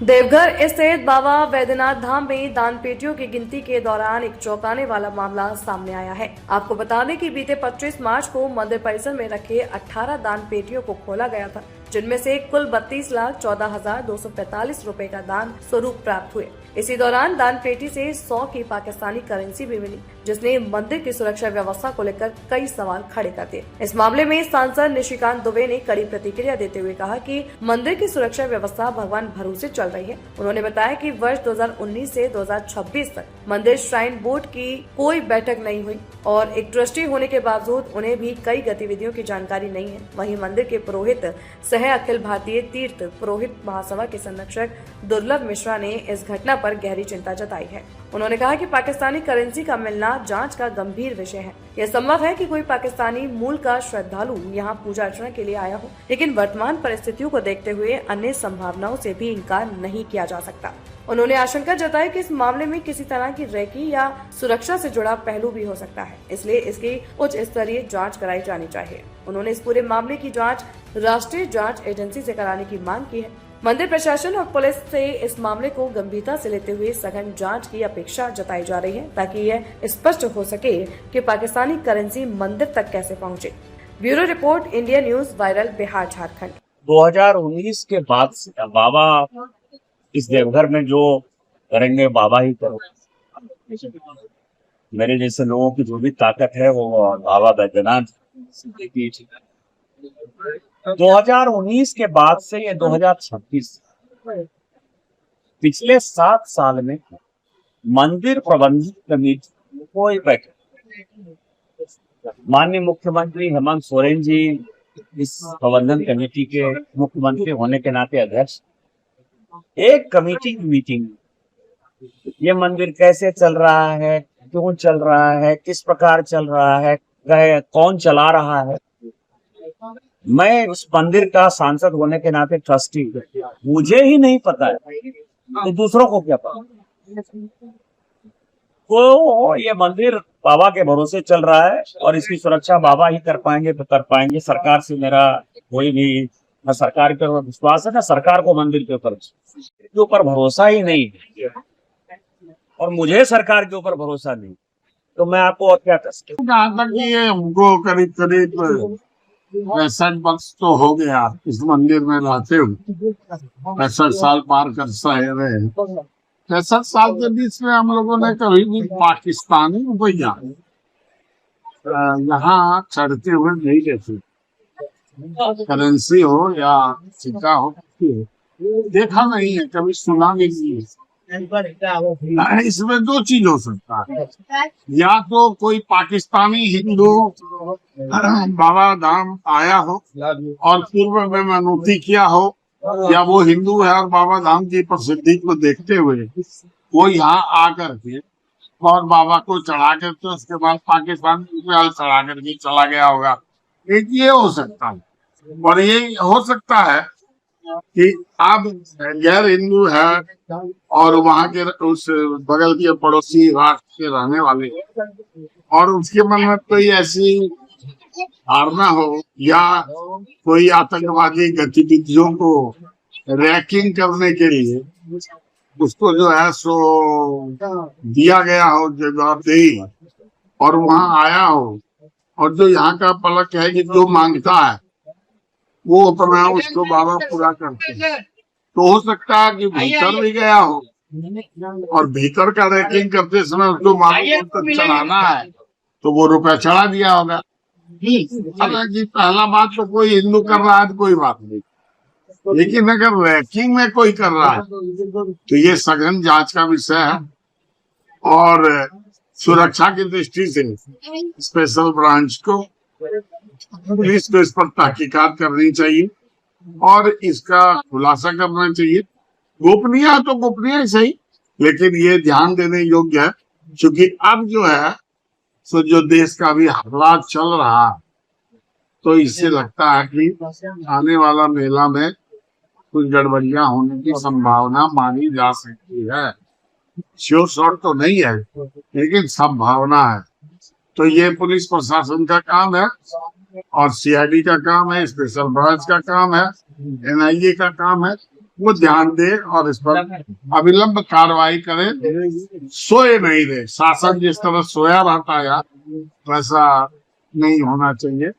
देवघर स्थित बाबा वैद्यनाथ धाम में दान पेटियों की गिनती के दौरान एक चौंकाने वाला मामला सामने आया है। आपको बता दें कि बीते 25 मार्च को मंदिर परिसर में रखे 18 दान पेटियों को खोला गया था, जिनमें से कुल 32,14,245 रुपए का दान स्वरूप प्राप्त हुए। इसी दौरान दान पेटी से 100 की पाकिस्तानी करेंसी भी मिली, जिसने मंदिर की सुरक्षा व्यवस्था को लेकर कई सवाल खड़े कर दिए। इस मामले में सांसद निशिकांत दुबे ने कड़ी प्रतिक्रिया देते हुए कहा कि मंदिर की सुरक्षा व्यवस्था भगवान भरोसे चल रही है। उन्होंने बताया कि वर्ष 2019 से 2026 तक मंदिर श्राइन बोर्ड की कोई बैठक नहीं हुई और एक ट्रस्टी होने के बावजूद उन्हें भी कई गतिविधियों की जानकारी नहीं है। वहीं मंदिर के पुरोहित सह अखिल भारतीय तीर्थ पुरोहित महासभा के संरक्षक दुर्लभ मिश्रा ने इस घटना पर गहरी चिंता जताई है। उन्होंने कहा कि पाकिस्तानी करेंसी का मिलना जांच का गंभीर विषय है। यह संभव है कि कोई पाकिस्तानी मूल का श्रद्धालु यहां पूजा अर्चना के लिए आया हो, लेकिन वर्तमान परिस्थितियों को देखते हुए अन्य संभावनाओं से भी इनकार नहीं किया जा सकता। उन्होंने आशंका जताई कि इस मामले में किसी तरह की रैकी या सुरक्षा से जुड़ा पहलू भी हो सकता है, इसलिए इसकी उच्च स्तरीय जांच कराई जानी चाहिए। उन्होंने इस पूरे मामले की जांच राष्ट्रीय जांच एजेंसी से कराने की मांग की है। मंदिर प्रशासन और पुलिस से इस मामले को गंभीरता से लेते हुए सघन जांच की अपेक्षा जताई जा रही है, ताकि यह स्पष्ट हो सके कि पाकिस्तानी करेंसी मंदिर तक कैसे पहुंचे। Bureau report, India news, viral Bihar Jharkhand. 2019 के बाद से बाबा इस देवघर में जो करेंगे बाबा ही करो। मेरे जैसे लोगों की जो भी ताकत है वो बाबा बैद्यनाथ 2019 के बाद से ये 2026 पिछले 7 साल में मंदिर प्रबंधन कमेटी कोई बैठक, माननीय मुख्यमंत्री हेमंत सोरेन जी इस प्रबंधन कमेटी के मुख्यमंत्री होने के नाते अध्यक्ष, एक कमेटी की मीटिंग, ये मंदिर कैसे चल रहा है, क्यों चल रहा है, किस प्रकार चल रहा है, कौन चला रहा है। मैं उस मंदिर का सांसद होने के नाते ट्रस्टी, मुझे ही नहीं पता है तो दूसरों को क्या पता। तो ये मंदिर बाबा के भरोसे चल रहा है और इसकी सुरक्षा बाबा ही कर पाएंगे तो कर पाएंगे। सरकार से मेरा कोई भी न सरकार के ऊपर विश्वास है, ना सरकार को मंदिर के ऊपर भरोसा ही नहीं है और मुझे सरकार के ऊपर भरोसा नहीं, तो मैं आपको और क्या कर सकता हूँ। जहाँ तक ये हमको करीब 65 वर्ष तो हो गया इस मंदिर में रहते हुए, 65 साल पार कर रहे हैं। 65 साल के बीच में हम लोगों ने कभी भी पाकिस्तानी रुपया यहाँ चढ़ते हुए नहीं देखे, करेंसी हो या सिक्का हो देखा नहीं है, कभी सुना नहीं है। इसमें 2 चीज हो सकता है, या तो कोई पाकिस्तानी हिंदू बाबा धाम आया हो और पूर्व में मनौती किया हो, या वो हिंदू है और बाबा धाम की प्रसिद्धि को देखते हुए वो यहाँ आकर के और बाबा को चढ़ा करके उसके बाद पाकिस्तान चढ़ा करके चला गया होगा। एक ये हो सकता है, और ये हो सकता है कि आप गैर हिंदू है और वहाँ के उस बगल के पड़ोसी राष्ट्र के रहने वाले और उसके मन में कोई ऐसी धारणा हो या कोई आतंकवादी गतिविधियों को रैकिंग करने के लिए उसको जो है सो दिया गया हो जवाबदेही और वहाँ आया हो, और जो यहाँ का पलक है कि जो मांगता है वो अपना उसको बाबा पूरा करते हैं। तो हो सकता है कि भीतर भी गया हो और भीतर का रैकिंग करते समय उसको मालूम तक चढ़ाना है तो वो रुपया चढ़ा दिया होगा। हालांकि पहला बात तो कोई हिंदू कर रहा है तो कोई बात नहीं, लेकिन अगर रैकिंग में कोई कर रहा है तो ये सघन जांच का विषय है और सुरक्षा की दृष्टि से स्पेशल ब्रांच को, पुलिस को इस पर तहकीकात करनी चाहिए और इसका खुलासा करना चाहिए। गोपनीय है तो गोपनीय सही, लेकिन ये ध्यान देने योग्य है क्योंकि अब जो है सो जो देश का भी हालात चल रहा है तो इससे लगता है कि आने वाला मेला में कुछ गड़बड़ियां होने की संभावना मानी जा सकती है। श्योर शॉट तो नहीं है लेकिन संभावना है। तो ये पुलिस प्रशासन का काम है और सीआईडी का काम है, स्पेशल ब्रांच का काम है, एनआईए का काम है वो ध्यान दे और इस पर अविलंब कार्रवाई करे, सोए नहीं रहे। शासन जिस तरह सोया रहता है वैसा नहीं होना चाहिए,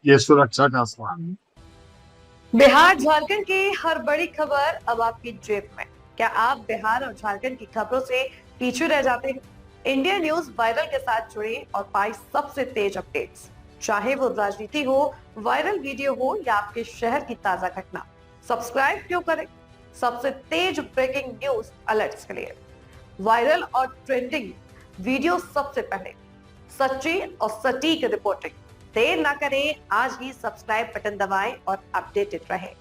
ये सुरक्षा का सवाल है। बिहार झारखंड की हर बड़ी खबर अब आपकी जेब में। क्या आप बिहार और झारखंड की खबरों से पीछे रह जाते हैं? इंडिया न्यूज वायरल के साथ जुड़े और पाए सबसे तेज अपडेट्स, चाहे वो राजनीति हो, वायरल वीडियो हो या आपके शहर की ताजा घटना। सब्सक्राइब क्यों करें? सबसे तेज ब्रेकिंग न्यूज अलर्ट्स के लिए, वायरल और ट्रेंडिंग वीडियो सबसे पहले, सच्ची और सटीक रिपोर्टिंग। देर ना करें, आज ही सब्सक्राइब बटन दबाएं और अपडेटेड रहें।